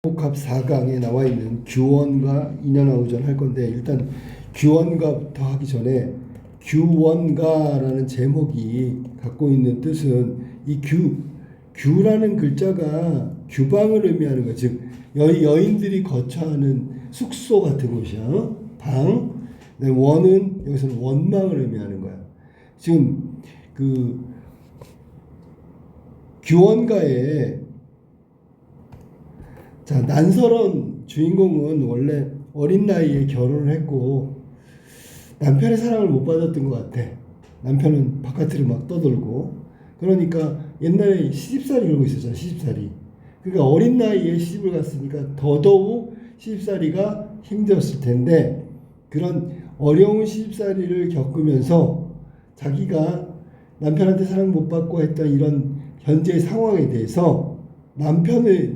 복합 4강에 나와 있는 규원과 인연화우전 할 건데, 일단 규원가부터 하기 전에 규원가라는 제목이 갖고 있는 뜻은 이 규라는 글자가 규방을 의미하는 거야. 즉 여인들이 거처하는 숙소 같은 곳이야. 방. 원은 여기서는 원망을 의미하는 거야. 지금 그 규원가에 자, 난설원 주인공은 원래 어린 나이에 결혼을 했고 남편의 사랑을 못 받았던 것 같아. 남편은 바깥으로 막 떠돌고, 그러니까 옛날에 시집살이 그러고 있었잖아. 시집살이. 그러니까 어린 나이에 시집을 갔으니까 더더욱 시집살이가 힘들었을 텐데, 그런 어려운 시집살이를 겪으면서 자기가 남편한테 사랑 못 받고 했던 이런 현재의 상황에 대해서 남편이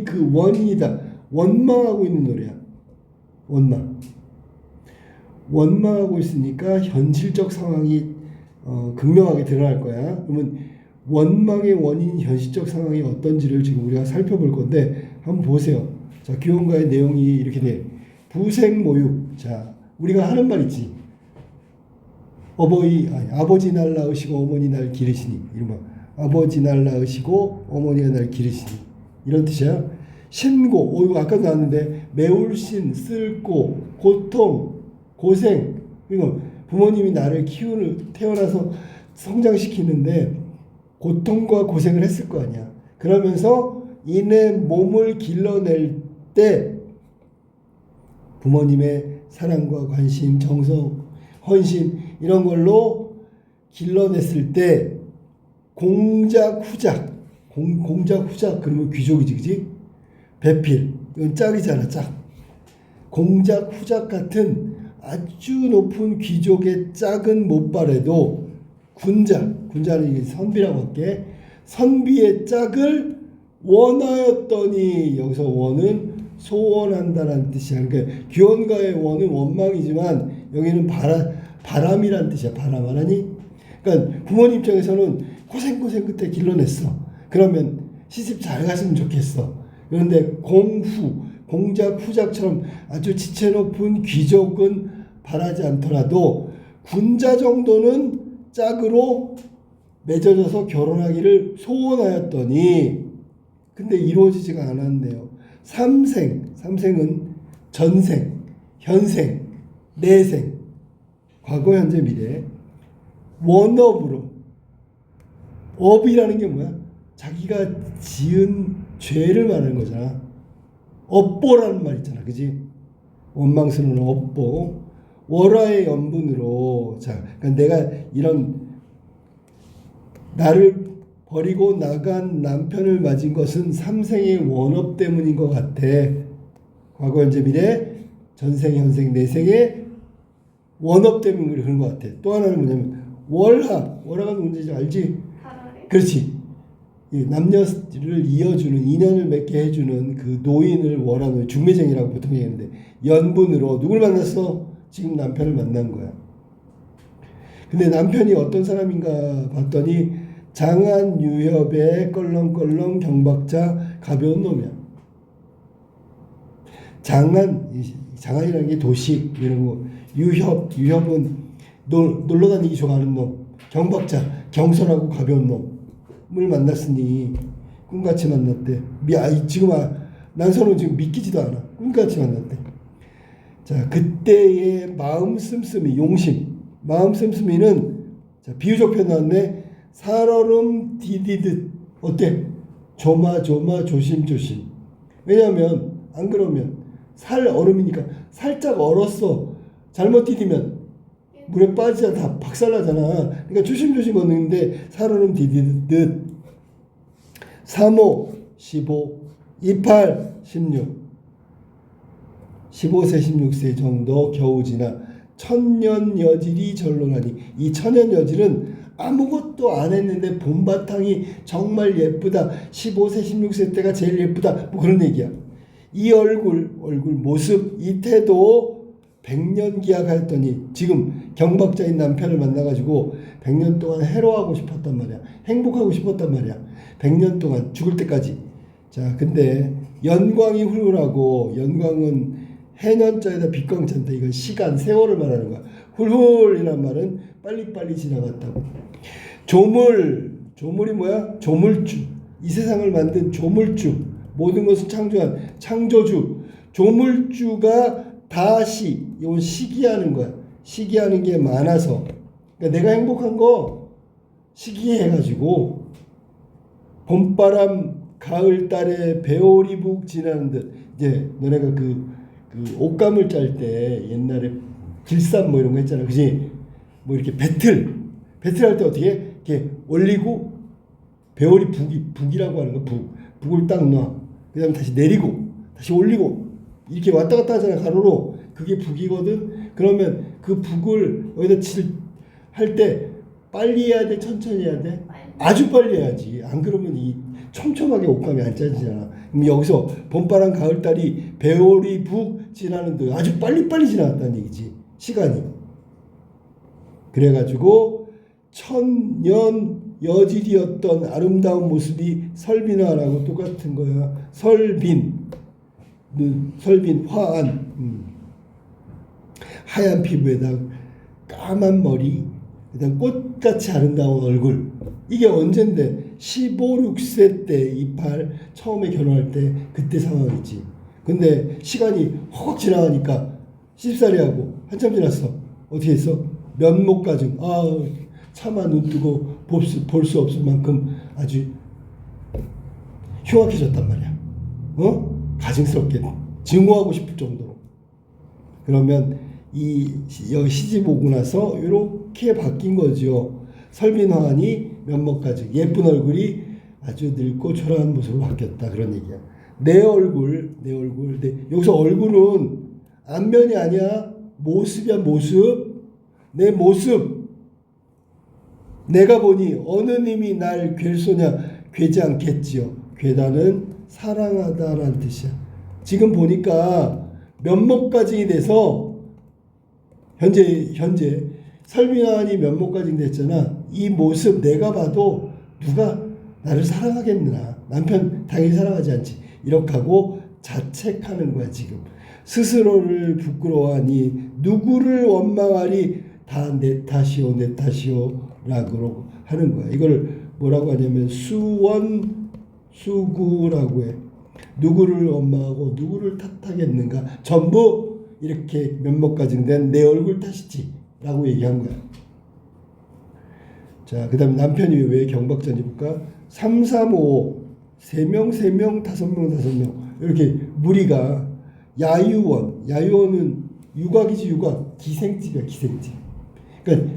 그 원인이다, 원망하고 있는 노래야. 원망하고 있으니까 현실적 상황이 극명하게 드러날 거야. 그러면 원망의 원인, 현실적 상황이 어떤지를 지금 우리가 살펴볼 건데, 한번 보세요. 자, 규원가의 내용이 이렇게 돼. 부생모육. 자, 우리가 하는 말 있지. 아버지 날 낳으시고 어머니 날 기르시니. 이런 거. 아버지 날 낳으시고 어머니가 날 기르시니. 이런 뜻이야. 신고. 이거 아까 나왔는데, 매울신, 쓸고, 고통, 고생. 그러니까 부모님이 나를 태어나서 성장시키는데 고통과 고생을 했을 거 아니야. 그러면서 이내 몸을 길러낼 때 부모님의 사랑과 관심, 정성, 헌신 이런 걸로 길러냈을 때 공작후작 그러면 귀족이지, 그지? 배필, 이건 짝이잖아, 짝. 공작후작 같은 아주 높은 귀족의 짝은 못 바래도 군자는 선비라고 할게. 선비의 짝을 원하였더니, 여기서 원은 소원한다라는 뜻이야. 그러니까 규원가의 원은 원망이지만 여기는 바람이라는 뜻이야. 바람 알아니? 그러니까 부모님 입장에서는 고생 끝에 길러냈어. 그러면 시집 잘 갔으면 좋겠어. 그런데 공작후작처럼 아주 지체 높은 귀족은 바라지 않더라도 군자 정도는 짝으로 맺어져서 결혼하기를 소원하였더니, 근데 이루어지지가 않았네요. 삼생은 전생, 현생, 내생, 과거, 현재, 미래. 원업으로. 업이라는 게 뭐야? 자기가 지은 죄를 말하는 거잖아. 업보라는 말 있잖아, 그지? 원망스러운 업보. 월화의 연분으로. 자, 그러니까 내가 이런 나를 버리고 나간 남편을 맞은 것은 삼생의 원업 때문인 것 같아. 과거, 현재, 미래, 전생, 현생, 내생의 원업 때문에 그런 것 같아. 또 하나는 뭐냐면 월화가 문제지, 알지? 그렇지. 남녀를 이어주는, 인연을 맺게 해주는 그 노인을 월화노인, 중매쟁이라고 보통 얘기하는데, 연분으로 누굴 만났어? 지금 남편을 만난 거야. 근데 남편이 어떤 사람인가 봤더니 장한 유협의 껄렁껄렁 경박자 가벼운 놈이야. 장한이라는 게 도식 이런 거. 유협은 놀러 다니기 좋아하는 놈. 경박자, 경솔하고 가벼운 놈을 만났으니 꿈같이 만났대. 지금 난서는 지금 믿기지도 않아. 꿈같이 만났대. 자, 그때의 마음 씀씀이, 용심. 마음 씀씀이는, 자, 비유적 표현 나왔네. 살얼음 디디듯. 어때? 조마조마 조심조심. 왜냐하면 안 그러면 얼음이니까 살짝 얼었어. 잘못 디디면 물에 빠지자 다 박살나잖아. 그러니까 조심조심 걷는데 살얼음 디디듯. 3호 15 28 16 15세 16세 정도 겨우 지나 천년여질이 절로가니, 이 천년여질은 아무것도 안 했는데 봄바탕이 정말 예쁘다. 15세 16세 때가 제일 예쁘다. 뭐 그런 얘기야. 이 얼굴 모습, 이 태도 100년 기약하였더니, 지금 경박자인 남편을 만나가지고 100년 동안 해로하고 싶었단 말이야. 행복하고 싶었단 말이야. 100년 동안 죽을 때까지. 자, 근데 연광이 훌훌하고, 연광은 해년자에다 빛광자인데 이건 시간, 세월을 말하는 거야. 훌훌이란 말은 빨리빨리 지나갔다고. 조물이 뭐야? 조물주. 이 세상을 만든 조물주. 모든 것을 창조한 창조주. 조물주가 다시 이건 시기하는 거야. 시기하는 게 많아서. 그러니까 내가 행복한 거 시기해가지고 봄바람 가을 달에 배오리 북 지나는 듯. 이제 너네가 그 옷감을 짤 때 옛날에 길쌈 뭐 이런 거 했잖아, 그지? 뭐 이렇게 배틀 할 때 어떻게 해? 이렇게 올리고 배오리 북이라고 하는 거, 북을 딱 놔. 그다음에 다시 내리고 다시 올리고 이렇게 왔다 갔다 하잖아, 가로로. 그게 북이거든. 그러면 그 북을 여기다 할 때 빨리 해야 돼, 천천히 해야 돼? 아주 빨리 해야지. 안 그러면 이 촘촘하게 옷감이 안 짜지잖아. 그럼 여기서 봄바람 가을달이 배오리 북 지나는데 아주 빨리빨리 지나갔다는 얘기지, 시간이. 그래가지고 천년 여질이었던 아름다운 모습이 설빈화라고 똑같은 거야. 설빈 화한, 하얀 피부에다 까만 머리, 그다음 꽃같이 아름다운 얼굴. 이게 언젠데 15, 16세 때 이팔 처음에 결혼할 때 그때 상황이지. 근데 시간이 확 지나가니까 10살이 하고 한참 지났어. 어떻게 했어? 면목가증. 차마 눈 뜨고 볼 수 없을 만큼 아주 흉악해졌단 말이야. 가증스럽게 증오하고 싶을 정도로. 그러면 여기 시집 오고 나서 이렇게 바뀐 거죠. 설빈화하니 면목가증, 예쁜 얼굴이 아주 늙고 초라한 모습으로 바뀌었다, 그런 얘기야. 내 얼굴. 근데 여기서 얼굴은 안면이 아니야. 모습이야, 모습. 내 모습. 내가 보니 어느 님이 날 괴소냐, 괴지 않겠지요. 괴다는 사랑하다라는 뜻이야. 지금 보니까 면목가증이 돼서 현재 설빈화하니 면목가증 됐잖아. 이 모습 내가 봐도 누가 나를 사랑하겠느냐. 남편 당연히 사랑하지 않지. 이렇게 하고 자책하는 거야, 지금. 스스로를 부끄러워하니 누구를 원망하리. 다 내 탓이오, 내 탓이오라고 하는 거야. 이걸 뭐라고 하냐면 수구라고 해. 누구를 원망하고 누구를 탓하겠는가. 전부 이렇게 면목가증된 내 얼굴 탓이지라고 얘기한 거야. 자, 그 다음에 남편이 왜 경박자인지 볼까? 3, 3, 5, 3명, 5명, 이렇게 무리가 야유원은 육악이지, 육악. 기생집이야, 기생집. 그러니까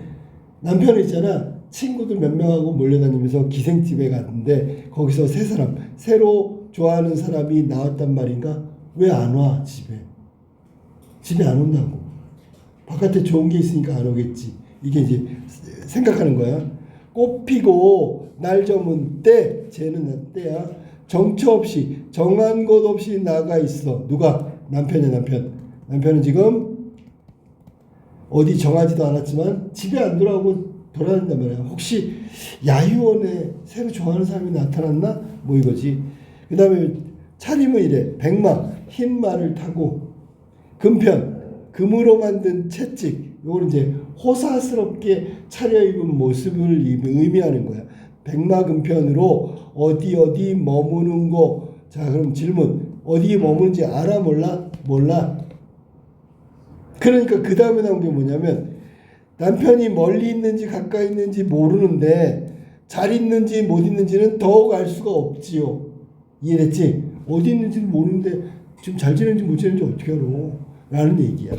남편은 있잖아, 친구들 몇 명하고 몰려다니면서 기생집에 갔는데 거기서 세 사람, 새로 좋아하는 사람이 나왔단 말인가? 왜 안 와, 집에 안 온다고. 바깥에 좋은 게 있으니까 안 오겠지. 이게 이제 생각하는 거야. 꽃 피고 날 저문 때, 쟤는 때야. 정처 없이, 정한 곳 없이 나가 있어. 누가? 남편이야, 남편. 남편은 지금 어디 정하지도 않았지만 집에 안 돌아오고 돌아다닌단 말이야. 혹시 야유원에 새로 좋아하는 사람이 나타났나? 뭐 이거지. 그 다음에 차림은 이래. 백마, 흰 말을 타고, 금편, 금으로 만든 채찍. 이거는 이제 호사스럽게 차려입은 모습을 의미하는 거야. 백마금편으로 어디 머무는 거. 자, 그럼 질문. 어디 머무는지 알아, 몰라? 그러니까 그 다음에 나온 게 뭐냐면, 남편이 멀리 있는지 가까이 있는지 모르는데 잘 있는지 못 있는지는 더욱 알 수가 없지요. 이해됐지? 어디 있는지는 모르는데 지금 잘 지내는지 못 지내는지 어떻게 알아? 라는 얘기야.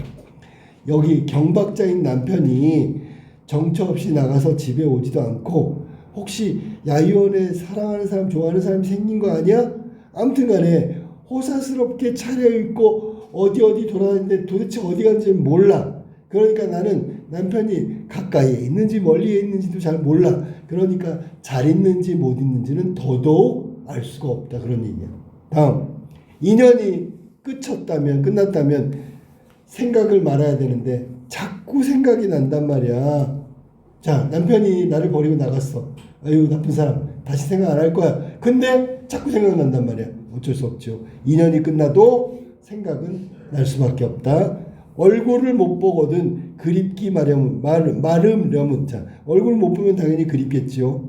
여기 경박자인 남편이 정처 없이 나가서 집에 오지도 않고, 혹시 야유원에 사랑하는 사람, 좋아하는 사람이 생긴 거 아니야? 아무튼 간에 호사스럽게 차려입고 어디 돌아다니는데 도대체 어디 간지 몰라. 그러니까 나는 남편이 가까이에 있는지 멀리에 있는지도 잘 몰라. 그러니까 잘 있는지 못 있는지는 더더욱 알 수가 없다, 그런 얘기야. 다음, 인연이 끝났다면 생각을 말아야 되는데 자꾸 생각이 난단 말이야. 자, 남편이 나를 버리고 나갔어. 아유, 나쁜 사람. 다시 생각 안 할 거야. 근데 자꾸 생각난단 말이야. 어쩔 수 없죠. 2년이 끝나도 생각은 날 수밖에 없다. 얼굴을 못 보거든 그립기 마름려문. 자, 얼굴 못 보면 당연히 그립겠죠.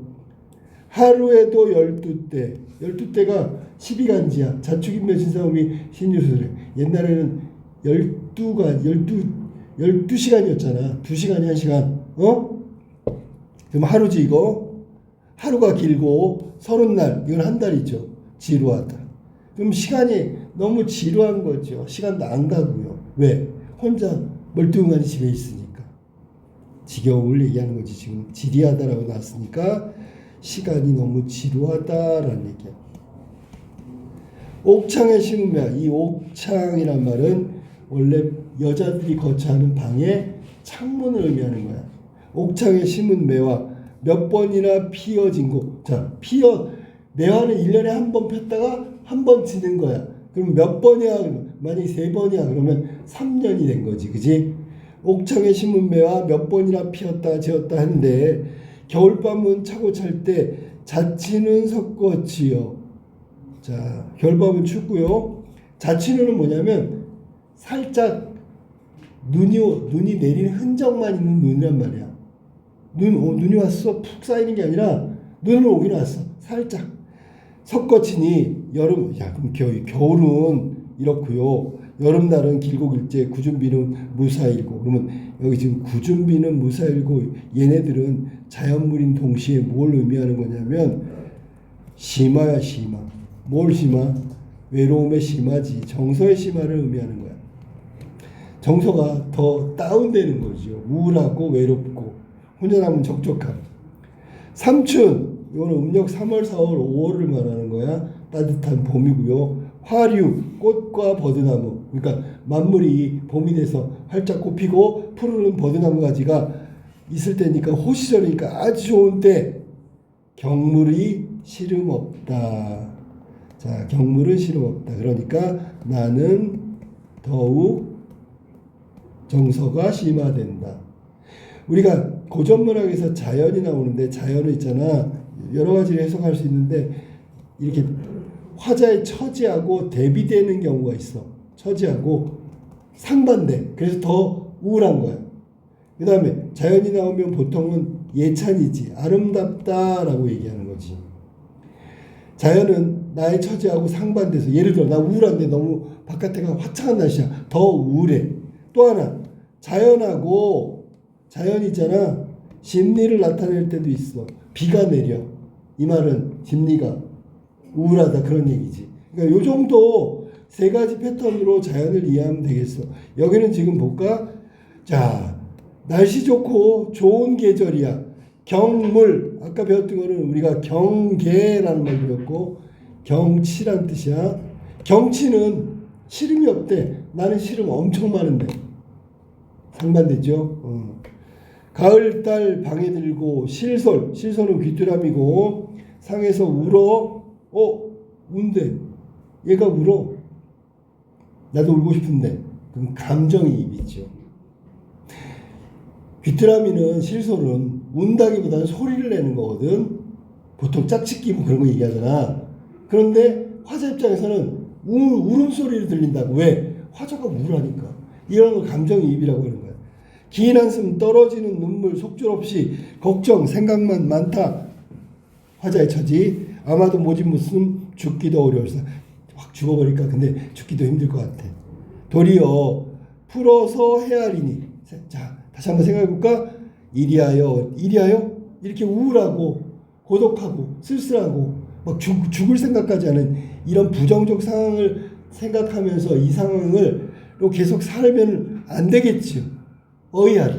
하루에도 12때. 12때가 12간지야. 자축인묘신사음이 신유술에. 옛날에는 12시간이었잖아. 2시간이 1시간. 그럼 하루지 이거. 하루가 길고 30날. 이건 한 달이죠. 지루하다. 그럼 시간이 너무 지루한 거죠. 시간도 안 가고요. 왜? 혼자 멀뚱하니 집에 있으니까. 지겨움을 얘기하는 거지. 지금 지리하다라고 나왔으니까 시간이 너무 지루하다라는 얘기야. 옥창에 심으면 이 옥창이란 말은 원래 여자들이 거처하는 방의 창문을 의미하는 거야. 옥창에 심은 매화 몇 번이나 피어진 곳. 자, 매화는 1년에 한 번 폈다가 한 번 지는 거야. 그럼 몇 번이야? 만약에 3번이야 그러면 3년이 된 거지. 그지? 옥창에 심은 매화 몇 번이나 피었다 지었다 하는데 겨울밤은 차고 찰 때 자치는 섞어지요. 자, 겨울밤은 춥고요. 자치는은 뭐냐면 살짝 눈이 내리는 흔적만 있는 눈이란 말이야. 눈이 왔어. 푹 쌓이는 게 아니라 눈은 오긴 왔어. 살짝. 섞어치니 여름. 야, 그럼 겨울은 이렇고요. 여름날은 길고 길째 구준비는 무사일고. 그러면 여기 지금 구준비는 무사일고 얘네들은 자연물인 동시에 뭘 의미하는 거냐면 심화야 심화. 뭘 심화? 외로움의 심화지. 정서의 심화를 의미하는 거야. 정서가 더 다운되는 거죠. 우울하고 외롭고 혼자 남은 적적함. 삼춘 이거는 음력 3월, 4월, 5월을 말하는 거야. 따뜻한 봄이고요. 화류 꽃과 버드나무. 그러니까 만물이 봄이 돼서 활짝 꽃피고 푸르른 버드나무 가지가 있을 때니까 호시절이니까 아주 좋은 때. 경물이 시름없다. 자, 경물은 시름없다. 그러니까 나는 더욱 정서가 심화된다. 우리가 고전문학에서 자연이 나오는데 자연은 있잖아. 여러 가지로 해석할 수 있는데 이렇게 화자의 처지하고 대비되는 경우가 있어. 처지하고 상반돼. 그래서 더 우울한 거야. 그 다음에 자연이 나오면 보통은 예찬이지. 아름답다라고 얘기하는 거지. 자연은 나의 처지하고 상반돼서 예를 들어 나 우울한데 너무 바깥에가 화창한 날씨야. 더 우울해. 또 하나 자연이잖아. 심리를 나타낼 때도 있어. 비가 내려. 이 말은 심리가 우울하다 그런 얘기지. 그러니까 요 정도 3가지 패턴으로 자연을 이해하면 되겠어. 여기는 지금 볼까? 자, 날씨 좋고 좋은 계절이야. 경물. 아까 배웠던 거는 우리가 경계라는 말 배웠고 경치란 뜻이야. 경치는 시름이 없대. 나는 시름 엄청 많은데. 상반되죠. 가을달 방에 들고 실솔은 귀뚜라미고 상에서 울어. 운대. 얘가 울어. 나도 울고 싶은데. 그럼 감정이입이죠. 귀뚜라미는 실솔은 운다기보다는 소리를 내는 거거든. 보통 짝짓기 뭐 그런 거 얘기하잖아. 그런데 화자 입장에서는 울음소리를 들린다고. 왜? 화자가 우울하니까. 이런 걸 감정이입이라고 하는 거야. 긴 한숨 떨어지는 눈물 속절없이 걱정 생각만 많다. 화자의 처지. 아마도 모진 무슨 죽기도 어려울서. 확 죽어버릴까. 근데 죽기도 힘들 것 같아. 도리어 풀어서 헤아리니. 자, 다시 한번 생각해볼까? 이리하여 이렇게 우울하고 고독하고 쓸쓸하고 막 죽을 생각까지 하는 이런 부정적 상황을 생각하면서 이 상황을 계속 살면 안 되겠죠. 어이하리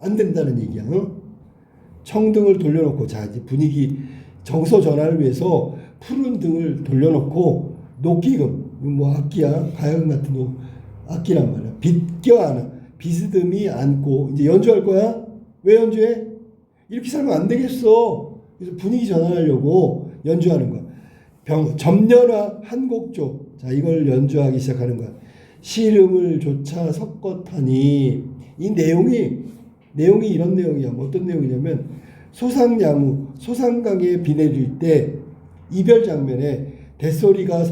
안 된다는 얘기야. 청등을 돌려놓고. 자, 이제 분위기 정서 전환을 위해서 푸른 등을 돌려놓고 녹기금 뭐 악기야. 가야금 같은 악기란 말이야. 빗겨 안아. 비스듬히 안고 이제 연주할 거야. 왜 연주해? 이렇게 살면 안 되겠어. 그래서 분위기 전환하려고 연주하는 거야. 점년화 한곡조. 자, 이걸 연주하기 시작하는 거야. 시름을 조차 섞었하니. 이 내용이 이런 내용이야. 뭐 어떤 내용이냐면 소상야무, 소상강에 비 내릴 때 이별 장면에 대소리가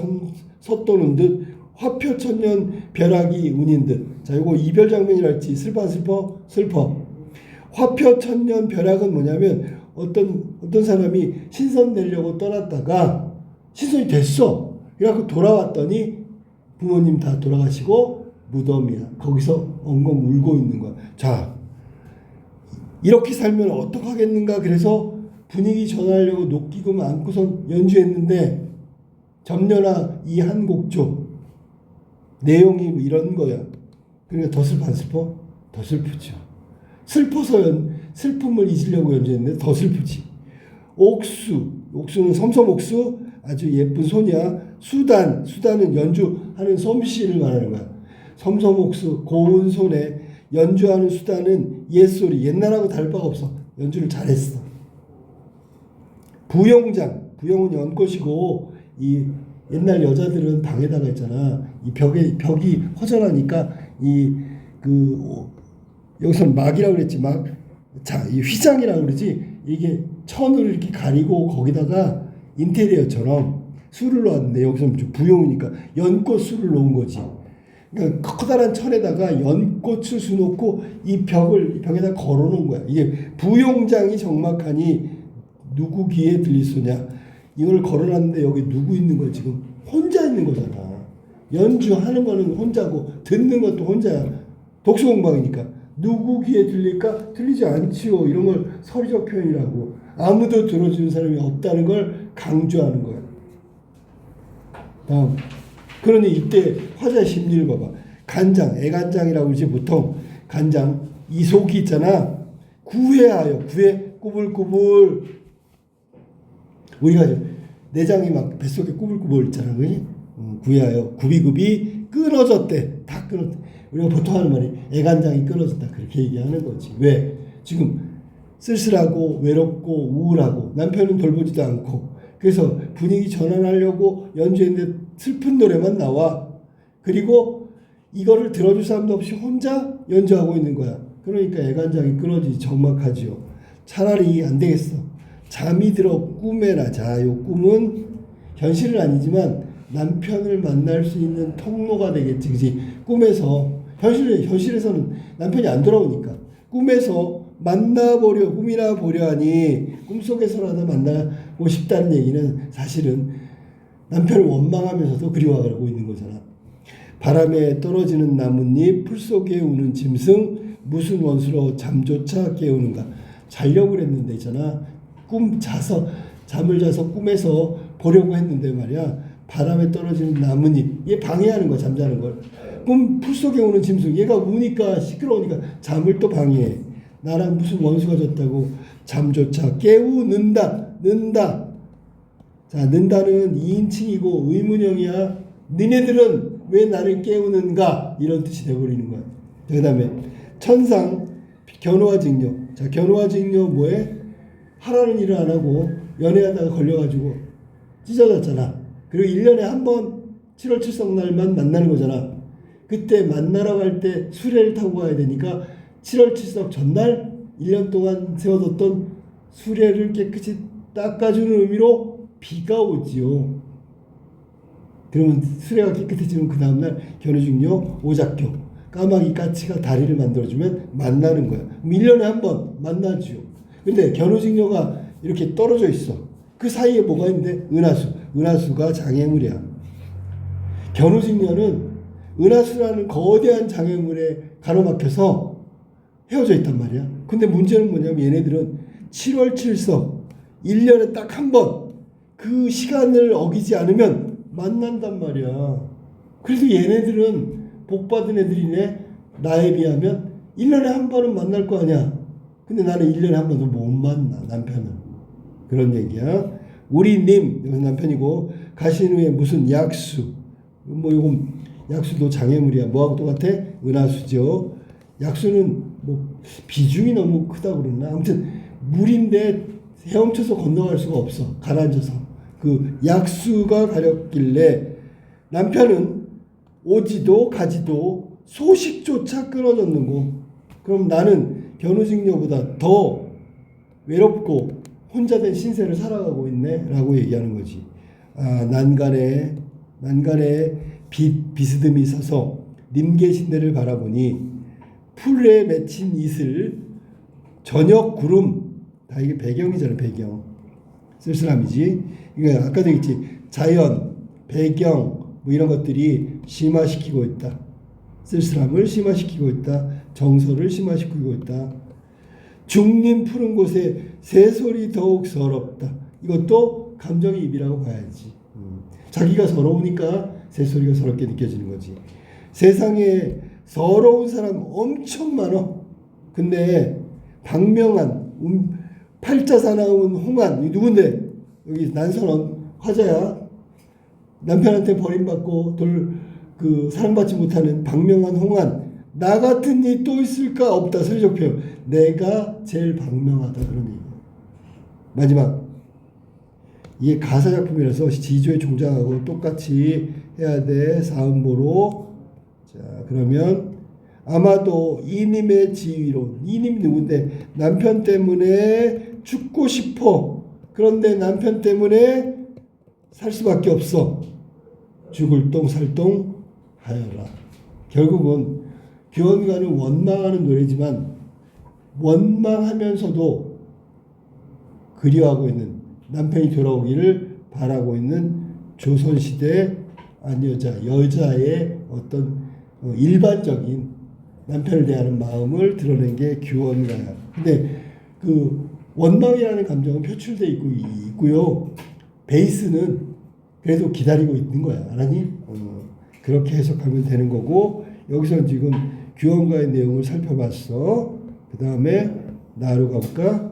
섰도는 듯 화표 천년 벼락이 운인 듯. 자, 이거 이별 장면이랄지 슬퍼 안 슬퍼? 슬퍼. 화표 천년 벼락은 뭐냐면 어떤 사람이 신선 되려고 떠났다가 신선이 됐어. 그래갖고 돌아왔더니 부모님 다 돌아가시고 무덤이야. 거기서 엉엉 울고 있는 거야. 자, 이렇게 살면 어떡하겠는가. 그래서 분위기 전하려고 녹기금 안고선 연주했는데 점녀나 이 한 곡조 내용이 뭐 이런 거야. 그러니까 더 슬퍼 안 슬퍼? 더 슬프죠. 슬퍼서 슬픔을 잊으려고 연주했는데 더 슬프지. 옥수는 섬섬옥수 아주 예쁜 소냐. 수단은 연주하는 솜씨를 말하는 거야. 섬섬옥수 고운 손에 연주하는 수단은 옛소리. 옛날하고 다를 바가 없어. 연주를 잘했어. 부용은 연꽃이고 이 옛날 여자들은 방에다가 있잖아. 이 벽이 허전하니까 여기서는 막이라고 그랬지. 막. 자, 이 휘장이라고 그러지. 이게 천으로 이렇게 가리고 거기다가 인테리어처럼 술을 놓았는데 여기서는 좀 부용이니까 연꽃 술을 놓은 거지. 그러니까 커다란 천에다가 연꽃을 수놓고 이 벽에다 걸어놓은 거야. 이게 부용장이 정막하니 누구 귀에 들리소냐. 이걸 걸어놨는데 여기 누구 있는 거야 지금? 혼자 있는 거잖아. 연주하는 거는 혼자고 듣는 것도 혼자야. 독수공방이니까. 누구 귀에 들릴까? 들리지 않지요. 이런 걸 서리적 표현이라고. 아무도 들어주는 사람이 없다는 걸 강조하는 거야. 다음. 그러니 이때 화자의 심리를 봐봐. 간장, 애간장이라고 그러지. 보통 간장, 이 속이 있잖아. 구애하여, 꾸불꾸불. 우리가 내장이 막 뱃속에 꾸불꾸불 있잖아. 그지? 구애하여, 구비구비 끊어졌대. 다 끊었대. 우리가 보통 하는 말이 애간장이 끊어졌다. 그렇게 얘기하는 거지. 왜? 지금 쓸쓸하고 외롭고 우울하고 남편은 돌보지도 않고 그래서 분위기 전환하려고 연주했는데 슬픈 노래만 나와. 그리고 이거를 들어줄 사람도 없이 혼자 연주하고 있는 거야. 그러니까 애간장이 끊어지지. 적막하지요. 차라리 안 되겠어. 잠이 들어 꿈에나. 자, 요 꿈은 현실은 아니지만 남편을 만날 수 있는 통로가 되겠지. 그지? 꿈에서 현실에서는 남편이 안 돌아오니까 꿈에서 꿈이나 보려 하니 꿈속에서라도 만나고 싶다는 얘기는 사실은 남편을 원망하면서도 그리워하고 있는 거잖아. 바람에 떨어지는 나뭇잎, 풀 속에 우는 짐승, 무슨 원수로 잠조차 깨우는가. 자려고 그랬는데 있잖아. 잠을 자서 꿈에서 보려고 했는데 말이야. 바람에 떨어지는 나뭇잎, 얘 방해하는 거야. 잠자는 걸. 풀 속에 우는 짐승, 얘가 우니까 시끄러우니까 잠을 또 방해해. 나랑 무슨 원수가 졌다고 잠조차 깨우는다. 자, 는다는 2인칭이고 의문형이야. 니네들은 왜 나를 깨우는가? 이런 뜻이 돼버리는 거야. 그 다음에 천상 견호와 직녀. 자, 견호와 직녀 뭐해? 하라는 일을 안 하고 연애하다가 걸려가지고 찢어졌잖아. 그리고 1년에 한 번 7월 7석 날만 만나는 거잖아. 그때 만나러 갈 때 수레를 타고 가야 되니까 7월 7석 전날 1년 동안 세워뒀던 수레를 깨끗이 닦아주는 의미로 비가 오지요. 그러면 수레가 깨끗해지면 그 다음날 견우직녀 오작교 까마귀 까치가 다리를 만들어주면 만나는 거야. 그럼 1년에 한 번 만나지요. 근데 견우직녀가 이렇게 떨어져 있어. 그 사이에 뭐가 있는데? 은하수가 장애물이야. 견우직녀는 은하수라는 거대한 장애물에 가로막혀서 헤어져 있단 말이야. 근데 문제는 뭐냐면 얘네들은 7월 7석 1년에 딱 한 번 그 시간을 어기지 않으면 만난단 말이야. 그래서 얘네들은 복받은 애들이네. 나에 비하면 1년에 한 번은 만날 거 아니야. 근데 나는 1년에 한 번도 못 만나. 남편은. 그런 얘기야. 우리님, 여기서 남편이고, 가신 후에 무슨 약수. 이건 약수도 장애물이야. 뭐하고 똑같아? 은하수죠. 약수는 비중이 너무 크다고 그러나. 아무튼 물인데 헤엄쳐서 건너갈 수가 없어. 가라앉아서. 그 약수가 가렸길래 남편은 오지도 가지도 소식조차 끊어졌는고. 그럼 나는 견우직녀보다 더 외롭고 혼자 된 신세를 살아가고 있네 라고 얘기하는 거지. 난간에 비스듬히 서서 님 계신 데를 바라보니 풀에 맺힌 이슬 저녁 구름 다 이게 배경이잖아요. 배경 쓸쓸함이지. 그러니까 아까도 얘기했지. 자연 배경 뭐 이런 것들이 심화시키고 있다. 쓸쓸함을 심화시키고 있다. 정서를 심화시키고 있다. 중림 푸른 곳에 새소리 더욱 서럽다. 이것도 감정이입이라고 봐야지. 자기가 서러우니까 새소리가 서럽게 느껴지는 거지. 세상에 서러운 사람 엄청 많어. 근데 박명한 팔자 사나운 홍한 이 누군데? 여기 난선원 화자야. 남편한테 버림받고 사랑받지 못하는 박명한 홍한. 나 같은 이 또 있을까? 없다. 서리적표. 내가 제일 박명하다. 그런 얘기야. 마지막. 이게 가사 작품이라서 지조에 종장하고 똑같이 해야 돼. 사음보로. 자, 그러면 아마도 이님의 지위로. 이님이 누군데? 남편 때문에 죽고 싶어. 그런데 남편 때문에 살 수밖에 없어. 죽을 똥 살 똥 하여라. 결국은 규원가는 원망하는 노래지만 원망하면서도 그리워하고 있는 남편이 돌아오기를 바라고 있는 조선시대 여자의 어떤 일반적인 남편을 대하는 마음을 드러낸 게 규원가야. 근데 그 원망이라는 감정은 표출돼 있고요. 베이스는 그래도 기다리고 있는 거야. 알았니? 그렇게 해석하면 되는 거고, 여기서 지금 규원가의 내용을 살펴봤어. 그 다음에 나로 가볼까?